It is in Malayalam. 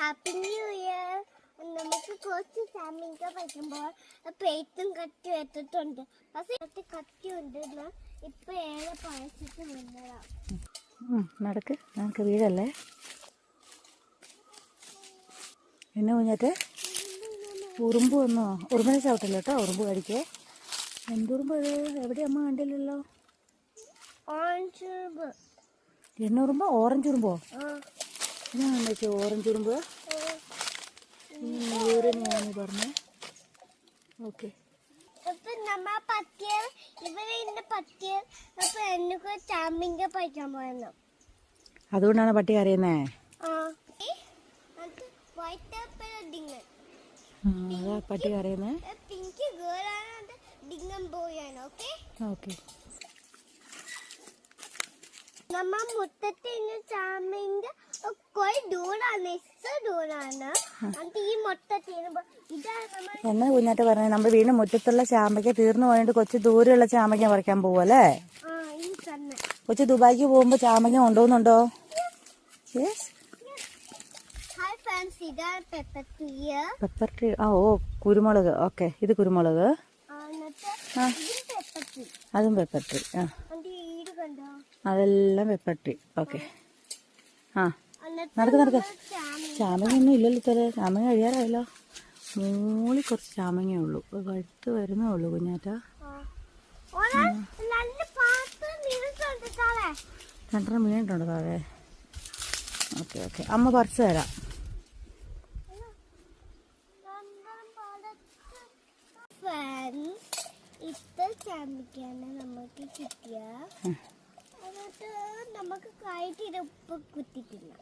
Happy new year. നമുക്ക് കുറച്ച് ചാമ്പിക്ക പറ്റുമ്പോൾ പേറ്റും കത്തി വെച്ചിട്ടുണ്ട്. പക്ഷെ കത്തിയുണ്ട്. ഇപ്പൊ ഏറെ പഴച്ചിട്ട് വന്നതാ. നടക്ക്, നമുക്ക് വീടല്ലേ. എന്നെ കുഞ്ഞാറ്റെ ഉറുമ്പ് വന്നോ? ഉറുമ്പിനെ ചവിട്ടല്ലോ കേട്ടോ, ഉറുമ്പ് കടിക്കേ. എന്തുറുമ്പ് അത്? എവിടെ അമ്മ കണ്ടില്ലല്ലോ. ഓറഞ്ച് ഉറുമ്പ്. എണ്ണ ഉറുമ്പോ? ഓറഞ്ച് ഉറുമ്പോ? ഞാൻ വെച്ചോ ഓറഞ്ച് ഉറുമ്പ്. ഞാൻ പറഞ്ഞേ. ഓക്കെ, അതുകൊണ്ടാണ് പട്ടി കരയുന്നേ. അതാ പട്ടി കരയുന്നേ. ഓക്കെ, നമ്മ മുറ്റത്തിന് ചാമ്പിന്റെ ദൂരാണ്, ദൂരാണ്. ഈ മൊത്തത്തിന് എന്നാ കുഞ്ഞാറ്റ പറഞ്ഞേ, നമ്മുടെ വീടിന് മുറ്റത്തുള്ള ചാമ്പയ്ക്ക തീർന്നു പോയിട്ട് കൊച്ചു ദൂരെയുള്ള ചാമ്പയ്ക്ക പറിക്കാൻ പോവല്ലേ? കൊച്ചു ദുബായിക്ക് പോകുമ്പോ ചാമ്പയ്ക്ക കൊണ്ടുപോകുന്നുണ്ടോ? Pepper tree. ഓ കുരുമുളക്. ഓക്കെ, ഇത് കുരുമുളക്. അതും പെപ്പർ ട്രീ. അതെല്ലാം പെപ്പർ ട്രീ. ഓക്കെ, നടക്ക്. ചാമ്പങ്ങ ഒന്നും ഇല്ലല്ലോ ഇത്തരം. ചാമ്പങ്ങ കഴിയാറായല്ലോ. മൂളി കുറച്ച് ചാമ്പങ്ങയേ ഉള്ളൂ, വഴുത്ത് വരുന്നേ ഉള്ളൂ കുഞ്ഞാറ്റ. രണ്ടെണ്ണം വീണിട്ടുണ്ടോ താഴെ? ഓക്കെ, അമ്മ പറിച്ചു തരാം. ഇത്ര ചാമ്പിക്കാണ് നമുക്ക് കിട്ടിയ. എന്നിട്ട് നമുക്ക് കൈയിട്ട് ഉപ്പ് കുത്തിട്ടില്ല.